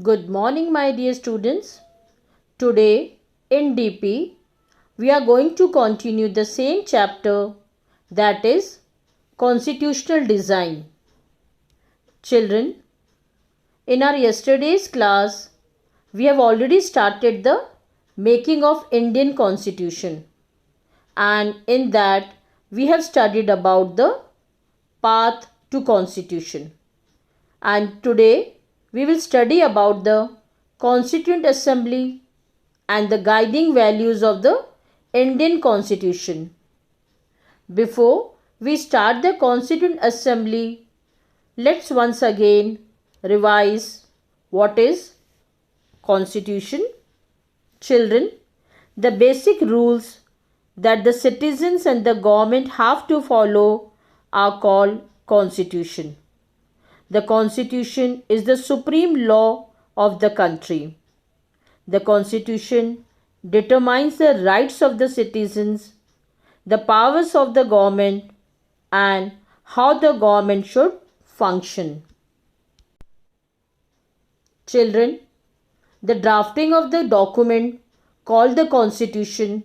Good morning, my dear students. Today in DP, we are going to continue the same chapter, that is Constitutional Design. Children, in our yesterday's class, we have already started the making of Indian Constitution, and in that we have studied about the path to Constitution. And today we will study about the Constituent Assembly and the guiding values of the Indian Constitution. Before we start the Constituent Assembly, let's once again revise what is Constitution. Children, the basic rules that the citizens and the government have to follow are called Constitution. The Constitution is the supreme law of the country. The Constitution determines the rights of the citizens, the powers of the government, and how the government should function. Children, the drafting of the document called the Constitution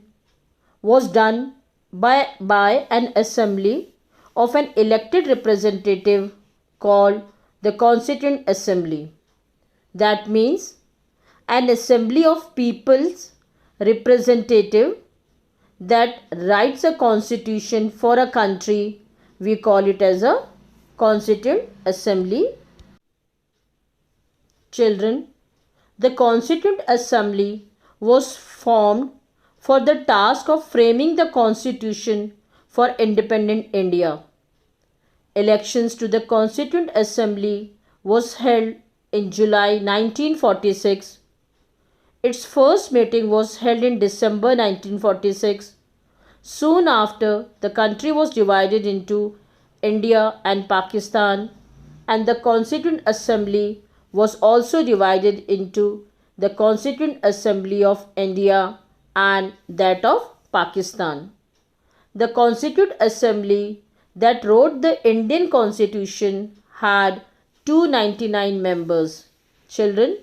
was done by an assembly of an elected representative called the Constituent Assembly. That means an assembly of people's representative that writes a constitution for a country. We call it as a Constituent Assembly. Children, the Constituent Assembly was formed for the task of framing the constitution for independent India. Elections to the Constituent Assembly was held in July 1946. Its first meeting was held in December 1946. Soon after, the country was divided into India and Pakistan, and the Constituent Assembly was also divided into the Constituent Assembly of India and that of Pakistan. The Constituent Assembly that wrote the Indian Constitution had 299 members. Children,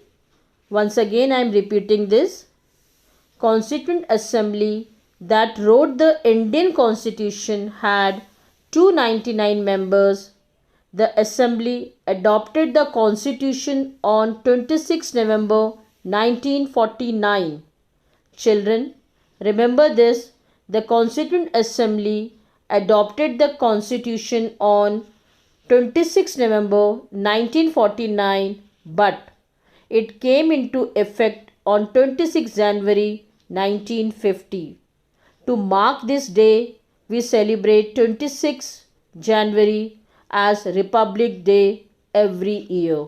once again I am repeating this. Constituent Assembly that wrote the Indian Constitution had 299 members. The Assembly adopted the Constitution on 26 November 1949. Children, remember this. The Constituent Assembly adopted the Constitution on 26 November 1949, but it came into effect on 26 January 1950. To mark this day, we celebrate 26 January as Republic Day every year.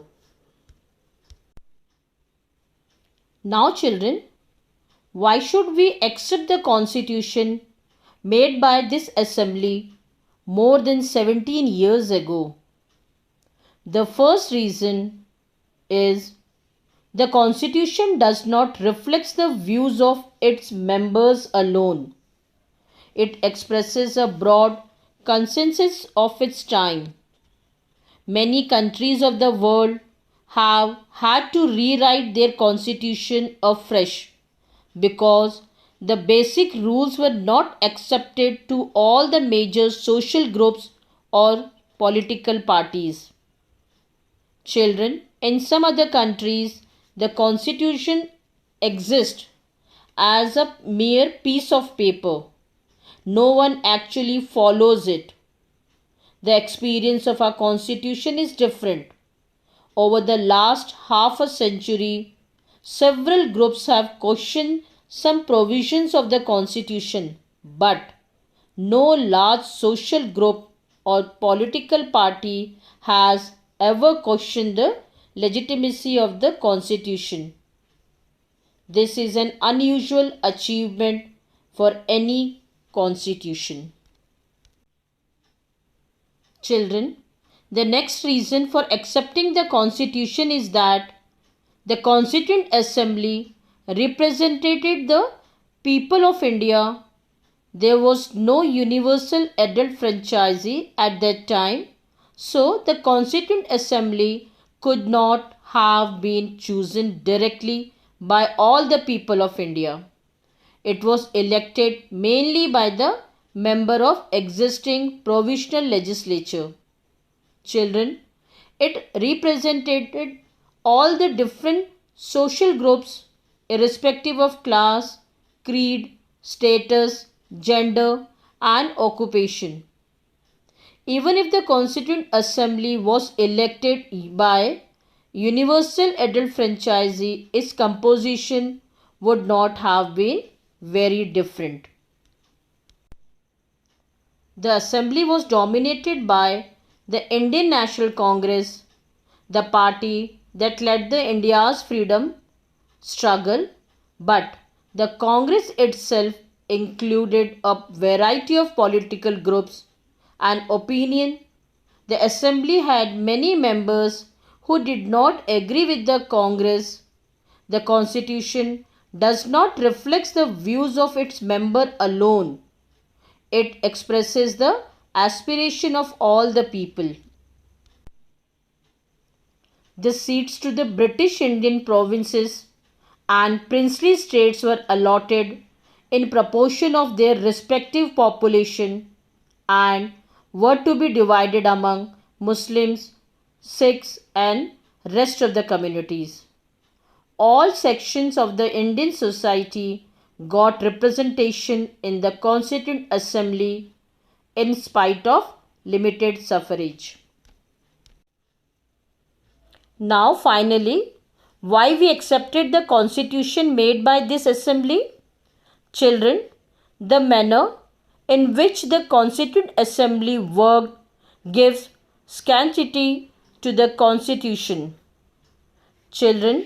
Now children, why should we accept the Constitution made by this assembly more than 17 years ago? The first reason is the Constitution does not reflect the views of its members alone. It expresses a broad consensus of its time. Many countries of the world have had to rewrite their constitution afresh because the basic rules were not accepted to all the major social groups or political parties. Children, in some other countries, the constitution exists as a mere piece of paper. No one actually follows it. The experience of our constitution is different. Over the last half a century, several groups have questioned some provisions of the constitution, but no large social group or political party has ever questioned the legitimacy of the constitution. This is an unusual achievement for any constitution. Children, the next reason for accepting the constitution is that the Constituent Assembly represented the people of India. There was no universal adult franchise at that time, so the Constituent Assembly could not have been chosen directly by all the people of India. It was elected mainly by the member of existing provisional legislature. Children, it represented all the different social groups irrespective of class, creed, status, gender and occupation. Even if the Constituent Assembly was elected by universal adult franchise, its composition would not have been very different. The assembly was dominated by the Indian National Congress, the party that led the India's freedom struggle, but the Congress itself included a variety of political groups and opinion. The assembly had many members who did not agree with the Congress. The constitution does not reflect the views of its member alone. It expresses the aspiration of all the people. The seats to the British Indian provinces and princely states were allotted in proportion of their respective population and were to be divided among Muslims, Sikhs and rest of the communities. All sections of the Indian society got representation in the Constituent Assembly in spite of limited suffrage. Now finally, why we accepted the constitution made by this assembly? Children, the manner in which the Constituent Assembly worked gives sanctity to the constitution. Children,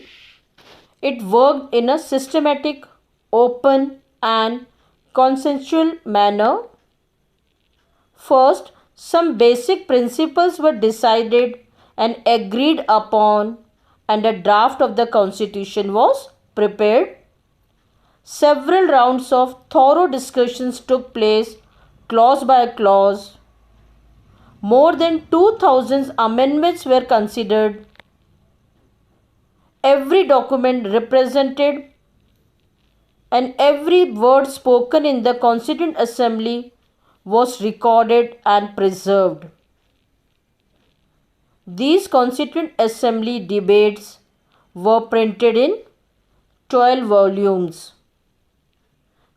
it worked in a systematic, open and consensual manner. First, some basic principles were decided and agreed upon, and a draft of the constitution was prepared. Several rounds of thorough discussions took place, clause by clause. More than 2,000 amendments were considered. Every document represented and every word spoken in the Constituent Assembly was recorded and preserved. These Constituent Assembly debates were printed in 12 volumes.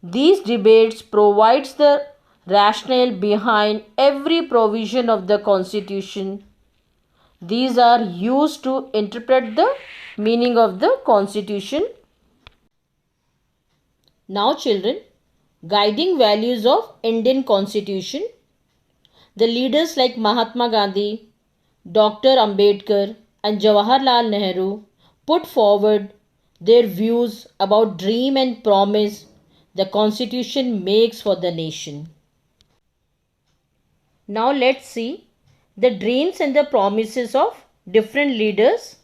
These debates provides the rationale behind every provision of the Constitution. These are used to interpret the meaning of the Constitution. Now children, guiding values of Indian Constitution. The leaders like Mahatma Gandhi, Dr. Ambedkar and Jawaharlal Nehru put forward their views about dream and promise the Constitution makes for the nation. Now let's see the dreams and the promises of different leaders.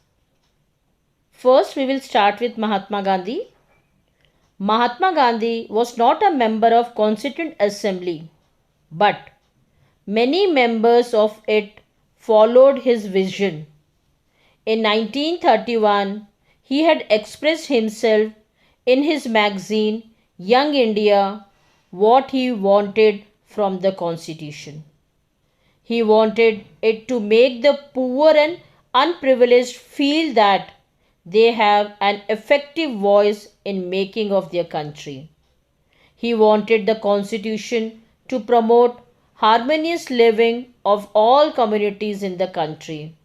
First we will start with Mahatma Gandhi. Mahatma Gandhi was not a member of Constituent Assembly, but many members of it followed his vision. In 1931, he had expressed himself in his magazine Young India what he wanted from the Constitution. He wanted it to make the poor and unprivileged feel that they have an effective voice in making of their country. He wanted the Constitution to promote harmonious living of all communities in the country.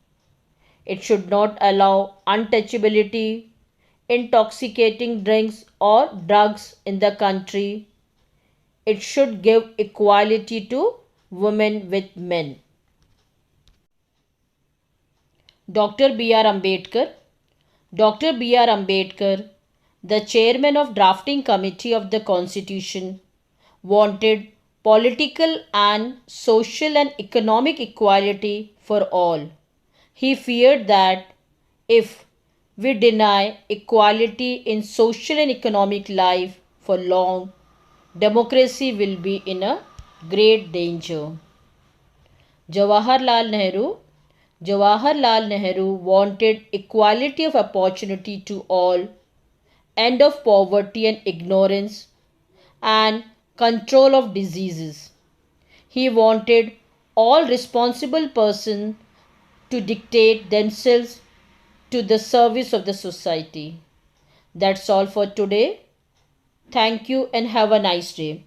It should not allow untouchability, intoxicating drinks or drugs in the country. It should give equality to women with men. Dr. B.R. Ambedkar. Dr. B.R. Ambedkar, the chairman of drafting committee of the Constitution, wanted political and social and economic equality for all. He feared that if we deny equality in social and economic life for long, democracy will be in a great danger. Jawaharlal Nehru. Jawaharlal Nehru wanted equality of opportunity to all, end of poverty and ignorance, and control of diseases. He wanted all responsible persons to dictate themselves to the service of the society. That's all for today. Thank you and have a nice day.